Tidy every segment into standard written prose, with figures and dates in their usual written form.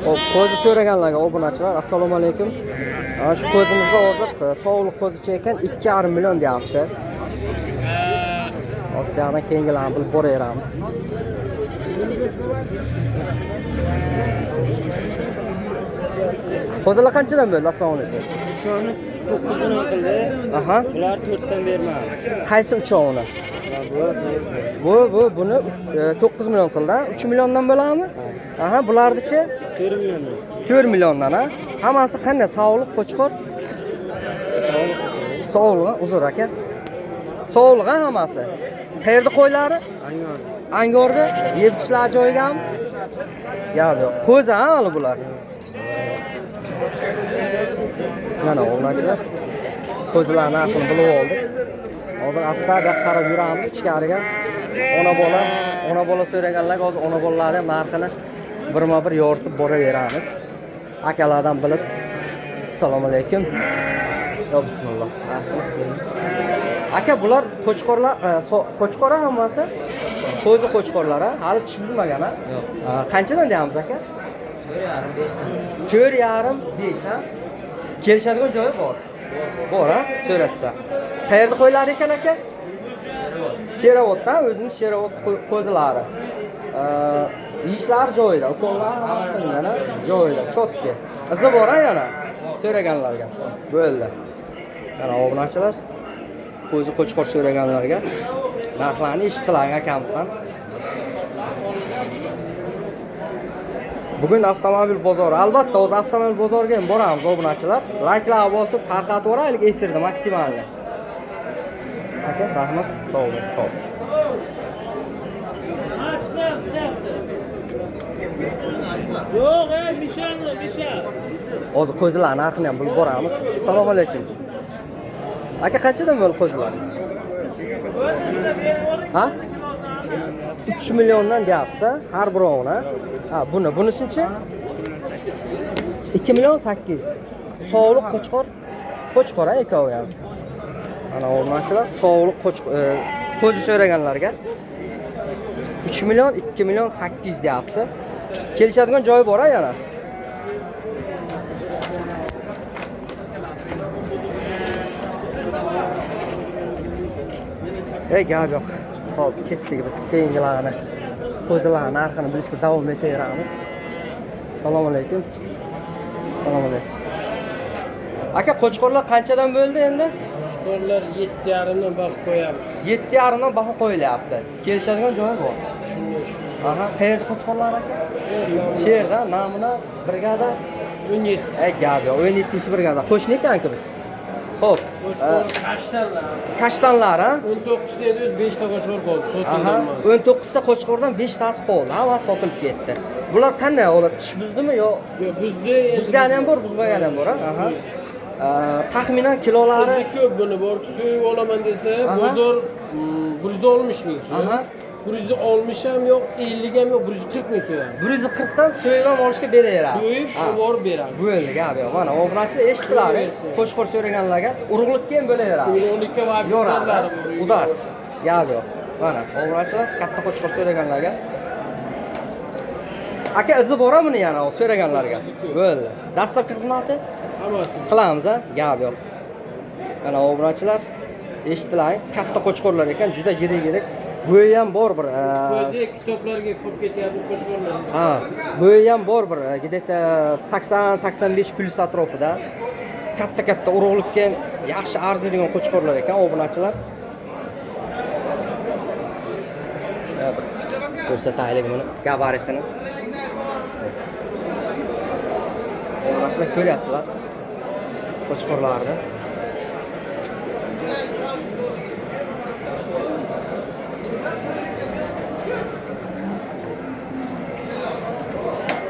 Hop, ko'zi so'raganlarga obunachilar, assalomu alaykum. Ana shu ko'zimizga hozir sog'liq ko'zicha ekan 2,5 million deyapti. Hozir bu yerdan keyingilarni bilib boraveramiz. Qo'zilar qanchadan bo'ldi? Assalomu alaykum. Uchovini 9 million qildi. Aha. Bular 4 dan bermadi. Qaysi uchovini? Buni 9 million qildi. 3 milliondan bo'ladimi? Aha, bularnichi 4 million. 4 milliondan ha. Hammasi qanday? Sog'liq, qo'chqor. Sog'liq, uzr aka. Sog'liq hammasi. Qayerda qo'ylari? Angor. Angorda yeb-ichishlar joyigami? Yo'q. Qo'zi ha hali bular. Mana o'g'lanchilar. Qo'zilarni narxini bilib oldik. Hozir asta bu yoqqa qarab yuramiz ichkariga. Ona bola so'raganlarga hozir ona bolalarning ham narxini birma-bir yoritib boraveramiz. Akalardan bilib. Assalomu alaykum. Yo bismillah. Yaxshimisiz? Aka bular qo'chqorlar, qo'chqor hammasi? Qo'zi qo'chqorlari hali tish buzmagan ha? Yo'q. Qanchadan deyapmiz aka? 4,5 5 ha? Kelishadigan joyi bor. Bor ha? So'rashsa. Qayerda qo'ylar ekan aka? Sherovotda, o'zimiz Sherovot qo'zilari. Yeyishlar joyida, ukollar yana joyida, chotga. Izi bor ha yana. So'raganlarga. Bo'ldi. Mana obunachilar qo'zi qo'chqor so'raganlarga narxlarni eshitdilar akamizdan. Bugun avtomobil bozori. Albatta, o'z avtomobil bozoriga ham boramiz obunachilar. Layklar bosib tarqatib o'raylik efirda maksimalni. Aka, rahmat. Sog' bo'ling. Xo'p. Yo'q, Misha. Hozir qo'zilar narxini ham bilib boramiz. Assalomu alaykum. Aka, qanchadan bo'ldi qo'zilar? Ha? 3 milliondan deyapsiz, har birovini. Ha, bunisinchi 2 million 800. Sog'liq qo'chqor ekovi ham. Mana o'rmonchilar sog'liq qo'zi so'raganlarga 3 million 2 million 800 deyapti. Kelishadigan joyi bor-a yana. Gap yo'q. Hop, ketdik biz keyingilarni. Qo'zilarning narxini bilishda davom etaveramiz. Assalomu alaykum. Assalomu alaykum. Aka, qo'chqorlar qanchadan bo'ldi endi? Qo'chqorlar 7,5 dan baho qo'yamiz. 7,5 dan baho qo'yilyapti. Kelishadigan joyi bor. Aha, qayerda qo'chqorlar aka? Sherda, Namuna, brigada 17. Gap yo'q, 17-brigada. Qo'shni ekan-ku biz. Xo'p, Kashtanlar ha? 19 ta edi, 5 ta qo'chqor qoldi, Aha, sotildi. 19 ta qo'chqordan 5 tasi qoldi. Hammasi sotilib ketdi. Bular qanday? Ular tish buzdimi yo? Yo'q, buzdi. Buzgani ham bor, buzmagani ham bor ha? Aha. Taxminan kilolari ko'p buni bor, so'yib olaman desa, bozor 160 ming so'm. Aha. 160 ham yo'q, 50 ham yo'q, 140 ming so'm. 140 dan so'yib ham olishga beraveramiz. So'yib borib beramiz. Bo'ldi, gap yo'q. Mana obunachilar eshitdilar, qo'chqor so'raganlarga urug'likka ham bo'laveramiz. Urug'likka va abshiqlarlari bor. Udar. Gap yo'q. Mana obunachilar katta qo'chqor so'raganlarga. Aka, izi bor buni yana so'raganlarga. Bo'ldi. Dastlabki xizmati Hammasi qilamiz ha? Gap yo'q. Mana obunachilar eshitdilar, katta qo'chqorlar ekan, juda yirik. Bo'yi ham bor bir. Ko'zi kitoblarga ko'p ketyapti qo'chqorlar. Ha, bo'yi ham bor bir. Gideta 80-85 plus atrofida. Katta urug'likka yaxshi arziydigan qo'chqorlar ekan obunachilar. Shuna bir ko'rsataylik buni gabaritini. Obunachilar ko'ryapsizlar. Qo'chqorlarni.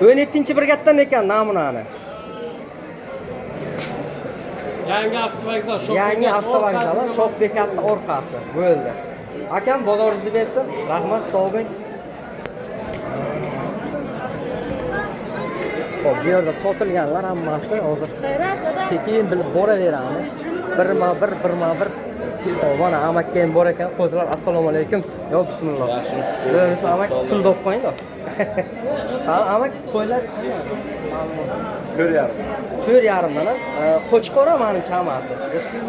O'n 7-brigaddan ekan namunani. Yangi avtovokzal, Yangi avtovokzal, Shoh bekatning orqasi. Bo'ldi. Akam bozoringizni bersin. Rahmat, sog' bo'ling. Xo'p, bu yerda sotilganlar hammasi hozir sekin bilib boraveramiz. Birma-bir. Mana amakkam bor ekan. Qo'zilar, assalomu alaykum. Yo, bismillah. Yaxshimisiz? Bo'lmasa amak pul olib qo'ying-da. Ha, ama qo'ylar 4,5. 4,5 dan. Qo'chqor ham mening chamasi.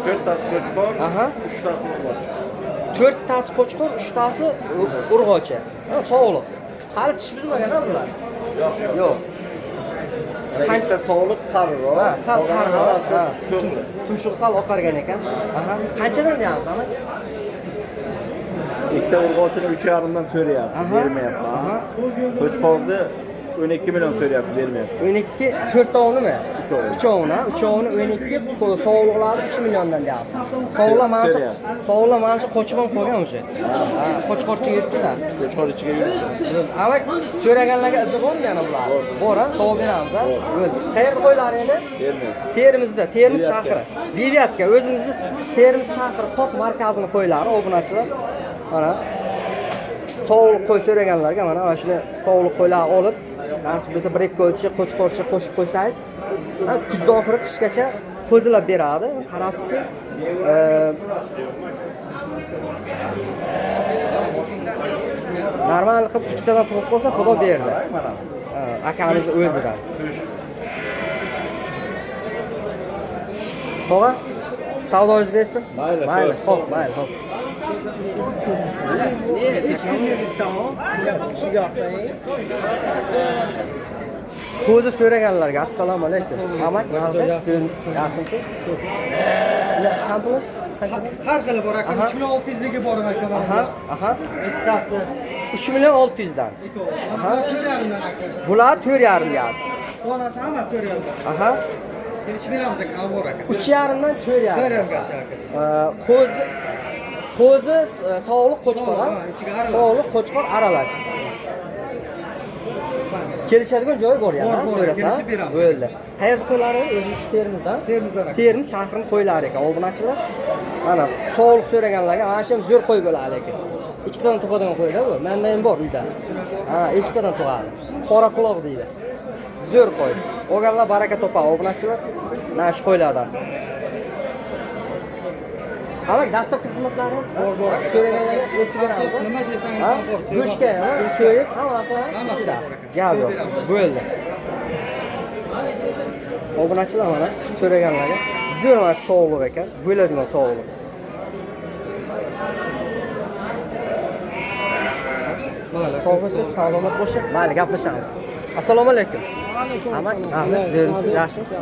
4 tasi qo'chqor, Aha. 3 tasi urg'och. 4 tasi qo'chqor, 3 tasi urg'ochi. Ha, sog'liq. Hali tish buzmagan-a bular? Yo'q. Qancha sog'liq qariroq. Ha, sal qariroq. Qolgani Ha. to'g'ri. Tumshug'i sal oqargan ekan. Aha. Qanchadan deyapsiz, ana? Ikkita urg'ochini 3,5 dan so'rayapti, Aha. bermayapti. Aha. Qo'chqorni 12 million so'rayapti, bermayapti. 12, 4 ovnimi? Uchovi. Uchovini, uchovini 12, sog'liqlari 3 milliondan deyapsiz. Sog'liq mancha, sog'liq mancha qo'chib ham qo'ygan o'sha. Ha, qo'chqorchiga yuribdi-da. Qo'chqor ichiga yuribdi. Ama so'raganlarga izi bormi yana bular? Bor, ha, topib beramiz, ha. Qayerda qo'ylar endi? Termiz. Terimizda, Termiz Deviatka. shahri. Deviatka, o'zingizni Termiz shahri qoq markazini qo'ylari, obunachilar. Mana sog'liq qo'y so'raganlarga mana shuni sog'liq qo'ylar olib, nasib bo'lsa 1-2 qo'ychi, qo'chqorcha qo'shib qo'ysangiz, kuzda oxiri qishgacha qo'zilab beradi. Qarabsizki, normal qilib ikkitadan tug'ib qo'ysa, xudo berdi. Mana akamiz o'zidan. Qo'g'a, savdoingiz bersin. Mayli, mayli, xo'p, mayli, xo'p. Ko'zi so'raganlarga assalomu alaykum. Amak, siz yaxshimisiz? Champions qanchadan? Har xili bor aka. 3600 ligi bor aka. Aha. Ikkitasi 3,6 dan. Aha. 4,5 aka. Bular 4,5 deyapsiz. Donasi hamma 4,5. Aha. Kelishib beramiz aka, bor aka. 3,5 dan 4,5. 4,5 aka. Qo'zi sog'liq qo'chqor, ha? ichiga aralash. Sog'liq qo'chqor aralash. Kelishadigan joyi bor yana, Bor, so'rasa. kelishib beramiz. Bo'ldi. Qayerda qo'ylari? O'zingiz Termizdan? Termizdan aka. Termiz shahrining qo'ylari ekan, obunachilar. Mana sog'liq so'raganlarga mana shu zo'r qo'y bo'ladi ekan. Ikkitadan tug'adigan qo'ylar bu. Menda ham bor uyda. Ha, ikkitadan tug'adi. Qora quloq deydi. Zo'r qo'y. Olganlar baraka topadi obunachilar. Mana shu qo'ylardan. Hamma dastlabki xizmatlari bor. So'raganlarga yetib beramiz. Nima desangiz Ha? ham bor. Go'shtga ham so'yib, hammasi ichida. Gap yo'q. Bo'ldi. Obunachilar mana so'raganlarga zo'r mana sog'liq ekan. Bo'ladigan sog'liq. Sog'liq, salomat bo'lsin. Mayli, gaplashamiz. Assalomu alaykum. Amak, zo'rmisiz, yaxshimisiz?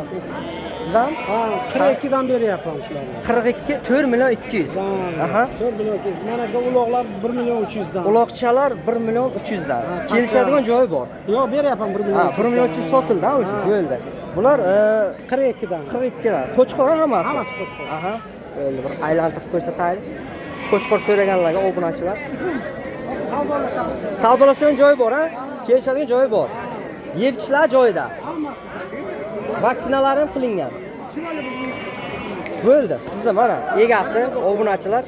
Sizdan? Ha, 42 dan beryapman shularni. 42 4 million 200. Aha. 4 million 200. Mana bu uloqlar 1 million 300 dan. Uloqchalar 1 million 300 dan. Kelishadigan joyi bor. Yo'q, beryapman 1 million. Ha, 1 million 300 sotildi, ha, o'sha bo'ldi. Bular 42 dan. 42 dan. Qo'chqor hammasi. Hammasi qo'chqor. Aha. Bo'ldi, bir aylantirib ko'rsataylik. Qo'chqor so'raganlarga obunachilar. Savdolashamiz. Savdolashadigan joyi bor, ha? Kelishadigan joyi bor. Yeb-ichishlar joyida. Hammasi. Vaksinalar ham qilingan. Chiroyli bizni. Bo'ldi. Sizda mana egasi, obunachilar.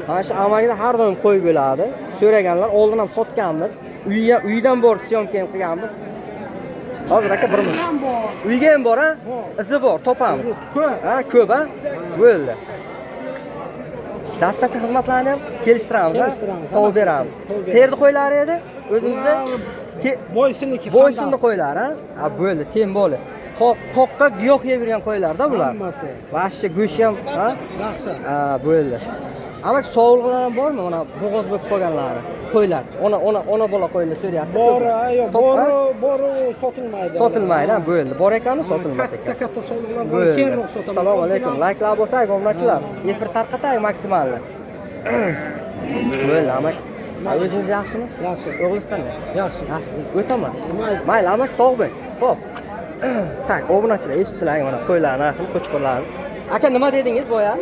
Mana shu amalda har doim qo'y bo'ladi. So'raganlar oldin ham sotganmiz. Uydan borib syomka ham qilganmiz. Hozir aka bir minut. Ham bor. Uyga ham bor, ha? Izi bor, topamiz. Ko'p. Ha, ko'p, ha? Bo'ldi. Dastlabki xizmatlarni ham kelishtiramiz, ha? Kelishtiramiz, Topib beramiz. beramiz. Qayerda qo'ylari edi? O'zimizda Boysuniki. Boysunni qo'ylari, ha? Ha, bo'ldi, temboli. Toqqa giyoh yeb yurgan qo'ylarda bular. Hammasi. Vashcha go'sht ham, ha? Yaxshi. Ha, bo'ldi. Ama sog'liqlar ham bormi? Mana bo'g'oz bo'lib qolganlari. Qo'ylar. Ona bola qo'ylar so'rayapti. Bor, yo'q, bor sotilmaydi. Sotilmaydi, ha, bo'ldi. Bor ekanu sotilmas ekan. Katta sog'liqlar bor. Bo'ldi. Keyinroq sotaman. Assalomu alaykum. Layklar bo'lsa, obunachilar. Efir tarqatay maksimalni. Bo'ldi, amak. O'zingiz yaxshimi? Yaxshi. O'g'lingiz qanday? Yaxshi. Yaxshi. O'taman. Mayli, amak sog' bo'ling. Xo'p. Tak, obunachilar eshitdilar mana qo'ylarni narxini, qo'chqorlarni. Aka nima dedingiz boya?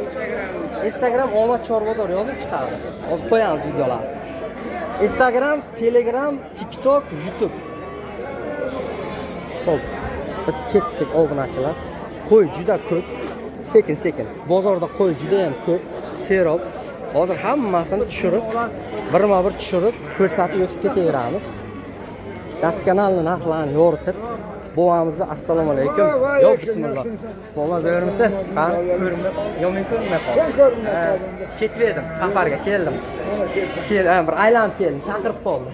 Instagram Omad Chorvador yozib chiqadi. Hozir qo'yamiz videolarni. Instagram, Telegram, TikTok, YouTube. Xo'p. Biz ketdik obunachilar. Qo'y juda ko'p. Sekin. Bozorda qo'y juda ham ko'p. Serob. Hozir hammasini tushirib, birma-bir tushirib, ko'rsatib o'tib ketaveramiz. Daskanalni narxlarini yoritib, buvamizni assalomu alaykum. Yo bismillah. Bo'lmaz o'rmisiz? Qani ko'rinmay, yomon ko'rinmay qoldi. Ketib edim, safarga keldim. Bir aylanib keldim, chaqirib qoldi.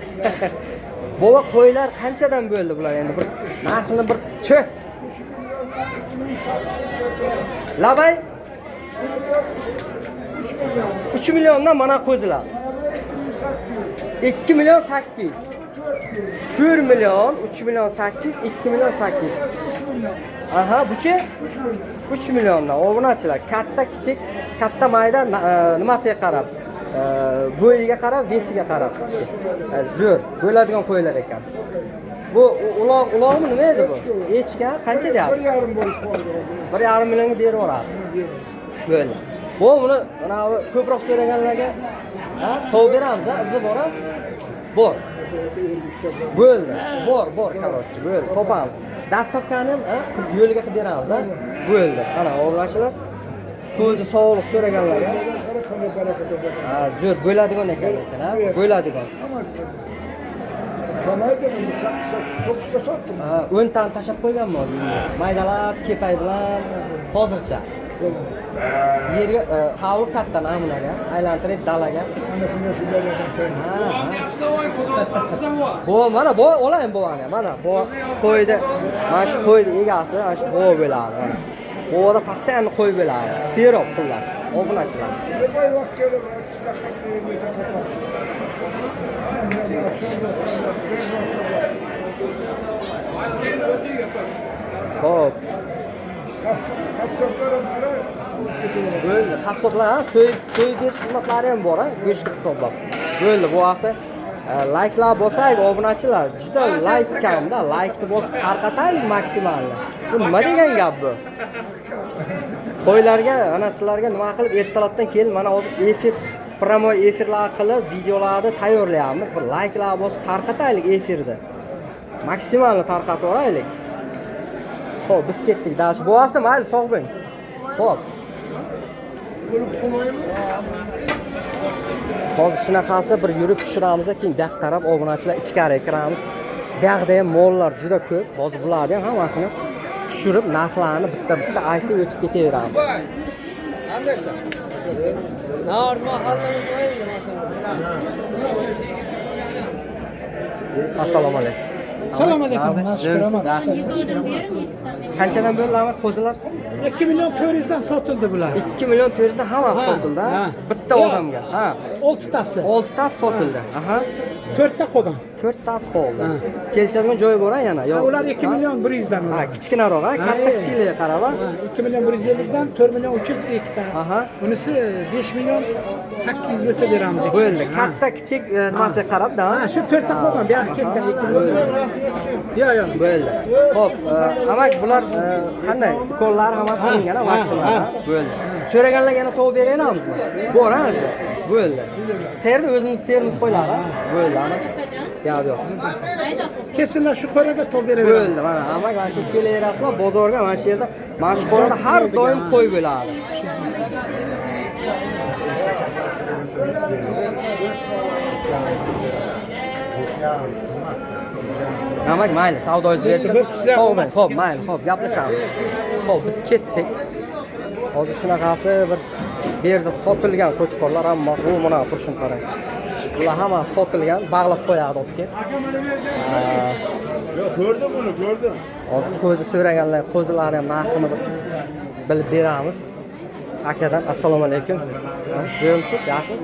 Bova qo'ylar qanchadan bo'ldi bular endi bir narxini bir chö. Labay 3 milliondan mana qo'zilar. 2 million 800. 4 million, 3 million 800, 2 million 800. Aha, buchi 3 milliondan. Obunachilar katta kichik, katta mayda nimasiga qarab, bo'yiga qarab, vesiga qarab. Zo'r bo'ladigan qo'ylar ekan. Bu uloqmi nima edi bu? Echka qancha deyapsiz? 1,5 millionga berib yuborasiz. Bo'ldi. Bu buni mana ko'proq so'raganlarga qov beramiz, izi bor. Bor. Bo'ldi. Bor, короче, bo'ldi. Topamiz. Dastavkani ham qiz yo'lga qilib beramiz, Bo'ldi. Ana, o'g'illashilar. Ko'zi sog'liq so'raganlarga. Zo'r bo'ladigan ekan, Bo'ladigan. O'ntani tashab qo'yganmi hozir? Maydalab, kepay bilan hozircha. Yerga hovli katta namunaga aylantirib dalaga. Bu mana bu olayim buvani. Mana bu qo'ydi. Mana shu qo'ydi egasi, mana shu bu bo'ladi. Mana. Buda pastanni qo'y bo'ladi. Serob xullas. Obunachilar. Hop. Bo'ldi. Qassoblar, so'yib berish xizmatlari ham bor, go'shtga hisoblab. Bo'ldi, bu asli like'lar bo'lsak, obunachilar, juda like kamda, like'ni bosib tarqataylik maksimalni. Bu nima degan gap bu? Qo'ylarga, ana sizlarga nima qilib ertalabdan kelib, mana hozir efir, promo efirlar qilib, videolarni tayyorlayapmiz. Bir like'lar bosib tarqataylik efirda. Maksimalni tarqatib yuboraylik. Xo'p, biz ketdik. Dash bo'vasi, mayli, sog' bo'ling. Xo'p. Hozir shunaqasi bir yurib tushiramiz, keyin bu yoqqa qarab obunachilar ichkariga kiramiz. Bu yoqda ham mollar juda ko'p. Hozir bularni ham hammasini tushirib, narxlarni bitta-bitta aytib o'tib ketaveramiz. Anderson. Assalomu alaykum. Assalomu alaykum. Qanchadan bo'ldi qo'zilar? 2 million 400 dan sotildi bular. 2 million 400 dan hammasi sotildi, bitta odamga. 6 tasi. 6 tasi sotildi. Aha. 4 ta qolgan. 4 tasi qoldi. Kelishadigan joyi bor yana, yo'q. Ular 2 million 100 dan. Kichkinaroq, katta kichiklarga qarab. 2 million 150 dan 4 million 300 ikkita. Aha. Bunisi 5 million 800 bo'lsa beramiz. Bo'ldi. Katta kichik nimasiga qarab-da. Shu 4 ta qolgan. Bu yoqqa ketgan 2 million. Yo'q. Bo'ldi. Xo'p, amak bular qanday? Ukollari hammasi qilingan, vaksinalar. Bo'ldi. So'raganlarga yana to'g'ri beraveramizmi? Bor, siz. Bo'ldi. Terni o'zimiz terimiz qo'ylar, Bo'ldi, ana. Yo'q. Kesinlar shu qo'raga to'g'ri beraveramiz. Bo'ldi, mana amak mana shu kelaverasizlar bozorga, mana shu yerda mana shu qo'rada har doim qo'y bo'ladi. Amak mayli, savdoyingiz bersin. Xo'p, xo'p, mayli, xo'p, gaplashamiz. Xo'p, biz ketdik. Hozir shunaqasi bir bu yerda sotilgan qo'chqorlar hammasi, u mana turishini qarang. Ular hammasi sotilgan, bog'lab qo'yadi olib ket. Yo'q, ko'rdim buni, ko'rdim. Hozir qo'zi so'raganlar, qo'zilarni ham narxini bilib beramiz. Akadan assalomu alaykum. Jo'yimsiz, yaxshisiz?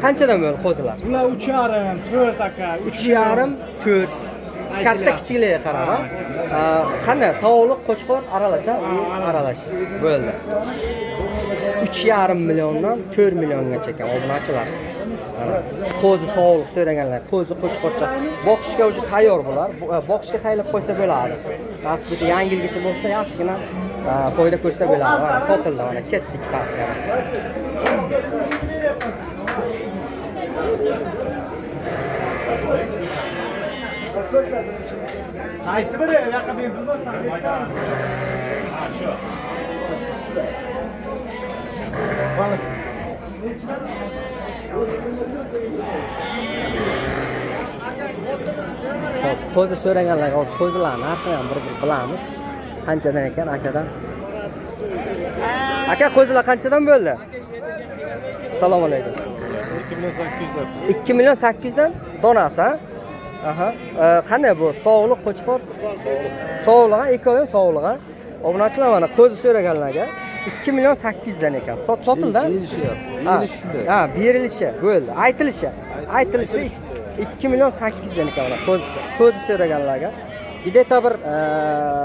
Qanchadan bo'ldi qo'zilar? Ular 3,5, 4 aka. 3,5, 4. Katta kichiklarga qarab, qanday sog'liq qo'chqor aralash, aralash. Bo'ldi. 3,5 milliondan 4 milliongacha ekan obunachilar. Qo'zi sog'liq so'raganlar, qo'zi qo'chqorcha boqishga o'zi tayyor bular. Boqishga tayyorlab qo'ysa bo'ladi. Nasib bo'lsa yangi yilgacha bo'lsa yaxshigina foyda ko'rsa bo'ladi. Mana sotildi, mana ketdik ikkitasi. Qaysi biri? Yoqqa men bilmasam. Qo'zi so'raganlar, hozir qo'zilar narxini ham bir bilamiz. Qanchadan ekan akadan? Aka, qo'zilar qanchadan bo'ldi? Assalomu alaykum. 2 million 800 dan donasi, Aha. Qanday bu? Sovuqlik qo'chqor. Sovuqlik, ikkovi ham sovuqlik. Obunachilar mana ko'zi so'raganlarga 2 million 800 dan ekan. Sotildi. Berilishi shunday. Ha, berilishi, bo'ldi. Aytilishi 2 million 800 dan ekan mana ko'zi so'raganlarga. Gideta bir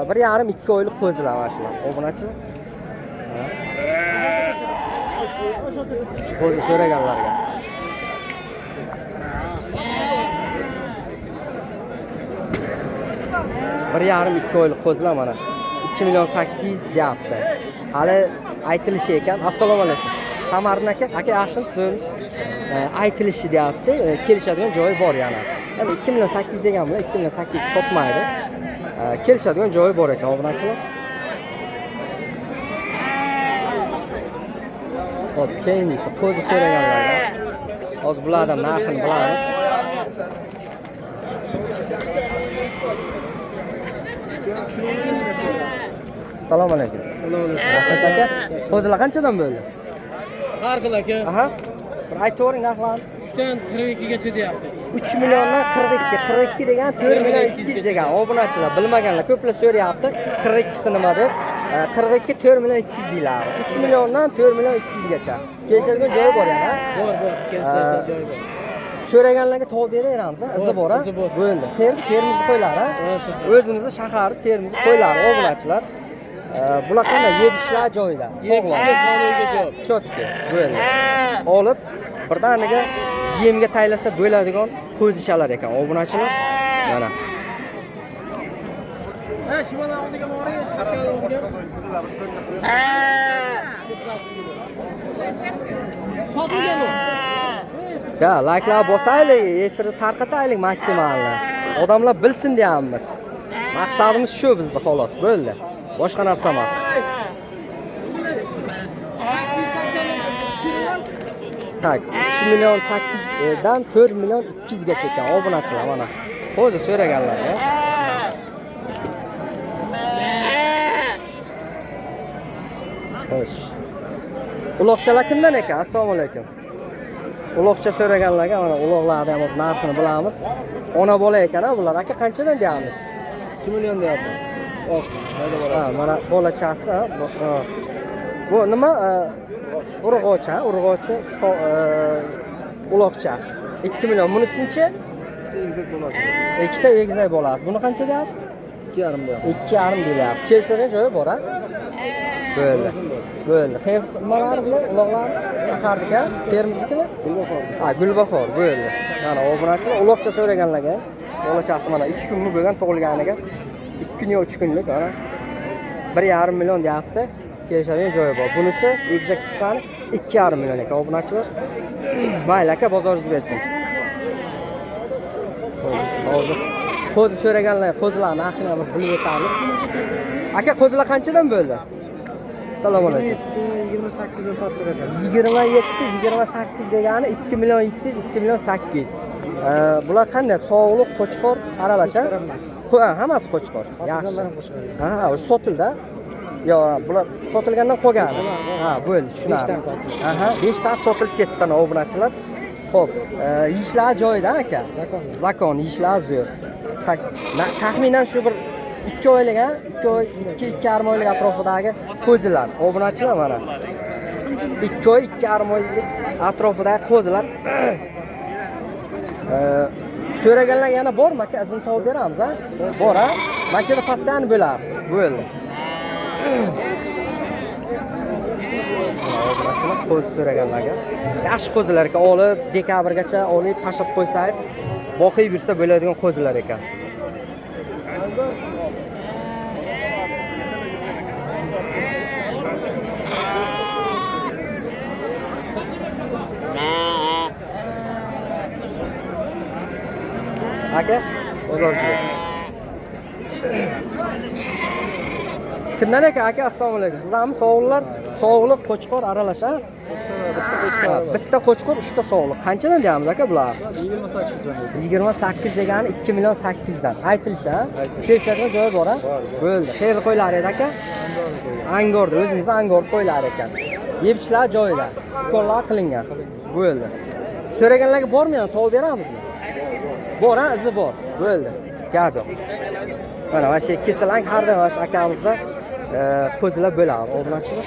1,5-2 oylik ko'zilar mana shular. Obunachilar. Ko'zi so'raganlarga. Bir yarim 2 oylik qo'zilar mana 2 million 800 deyapti. Hali aytilishi ekan. Assalomu alaykum. Samardin aka yaxshimisiz? Aytilishi deyapti. Kelishadigan joyi bor yana. Endi 2 million 800 degan bilan 2 million 800 sotmaydi. Kelishadigan joyi bor ekan obunachilar. Hop, keyingisi qo'zi so'raganlarga. Hozir bulardan narxini bilamiz. Assalomu alaykum. Yaxshimisiz aka? Qo'zilar qanchadan bo'ldi? Har xil aka. Aha. Bir aytavering narxlarni. 3 dan 42 gacha deyapmiz. 3 milliondan 42 degan 4 million 200 degan obunachilar bilmaganlar ko'plar so'rayapti 42 si nima deb 42 4 million 200 deyiladi 3 milliondan 4 million 200 gacha kelishadigan joyi bor yana Bor, kelishadigan joyi bor. So'raganlarga topib beraveramiz izi bor bo'ldi termizni qo'ylari o'zimizni shahar termizni qo'ylari obunachilar bular qanday yeyishlar joyida sog'lom chotki bo'ldi olib birdaniga yemga taylasa bo'ladigan qo'zishalar ekan obunachilar mana Shimon og'ziga boring. Sotilgan u. Ya, like'lar bosaylik, efirni tarqataylik maksimalni. Odamlar bilsin deyapmiz. Maqsadimiz shu bizda xolos, bo'ldi. Boshqa narsa emas. Tak, 3 million 800 dan 4 million 200 gacha ekan obunachilar mana. Qo'zi so'raganlar ya. Xo'sh. Uloqchalar kimdan ekan? Assalomu alaykum. Uloqcha so'raganlarga mana uloqlarni ham o'z narxini bilamiz. Ona bola ekan bular. Aka qanchadan deyapmiz? 2 million deyapmiz. Ha, mana bolachasi. Bu nima? Urg'ochi, uloqcha. 2 million. Bunisinchi? Egizak bolasi. Ikkita egizak bolasi. Buni qancha deyapsiz? 2,5 deyapmiz. 2,5 deyapti. Kelishadigan joyi bor, ha? Bo'ldi. Xayr, nimalari bular? Uloqlar shahardika, Termiznikimi? Gulbahor. Ha, Gulbahor, bo'ldi. Mana obunachilar uloqcha so'raganlarga, bolachasi mana 2 kunlik bo'lgan tug'ilganiga 2 kun yo 3 kunlik mana 1,5 million deyapti. Kelishadigan joyi bor. Bunisi egizak tuqqani 2,5 million ekan obunachilar. Mayli aka, bozoringiz bersin. Hozir qo'zi so'raganlar, qo'zilar narxini ham bilib o'tamiz. Aka, qo'zilar qanchadan bo'ldi? Assalomu alaykum. 28 dan sotib beradi. 28 degani 2 million 700, 2 million 800. Bular qanday? Sovuqlik, qo'chqor aralash, ha? Hammasi qo'chqor. Yaxshi. Ha, o'sha sotildi. Yo, bular sotilgandan qolgan. Ha, bo'ldi, tushunarli. Aha, 5 ta sotilib ketdi obunachilar. Xo'p, yeyishlar joyida aka. Zakon yeyishlar zo'r. Taxminan shu bir 2 oylik, 2,5 oylik atrofidagi qo'zilar. Obunachilar mana. 2 oy, 2,5 oylik atrofidagi qo'zilar. So'raganlar yana bormi aka? Izn topib beramiz, ha? Bor, ha? Mana shu yerda pastani bo'lasiz. Bo'ldi. Obunachilar qo'zi so'raganlarga. Yaxshi qo'zilar ekan, olib dekabrgacha olib tashib qo'ysangiz, boqib yursa bo'ladigan qo'zilar ekan. Aka, o'zingiz. Kimdan ekan aka? Assalomu alaykum. Sizlarmi sovuqlar? Sovuqlik, qo'chqor aralash, ha? Bitta qo'chqor, 3 ta sovuqlik. Qanchadan deyapmiz aka bular? 28 dan. 28 degani 2 million 800 dan. Aytilishi, ha? Kelishadigan joyi bor, ha? Bo'ldi. Qayerda qo'ylar edi aka? Angorda, o'zimizda angor qo'ylar ekan. Yebishlar joyida. Ukollar qilingan. Bo'ldi. So'raganlarga bormi, yana topib beramizmi? Bor, ha, izi bor. Bo'ldi. Gap yo'q. Mana shu kesalang har doim shu akamizda qo'zilar bo'ladi, obunachilar.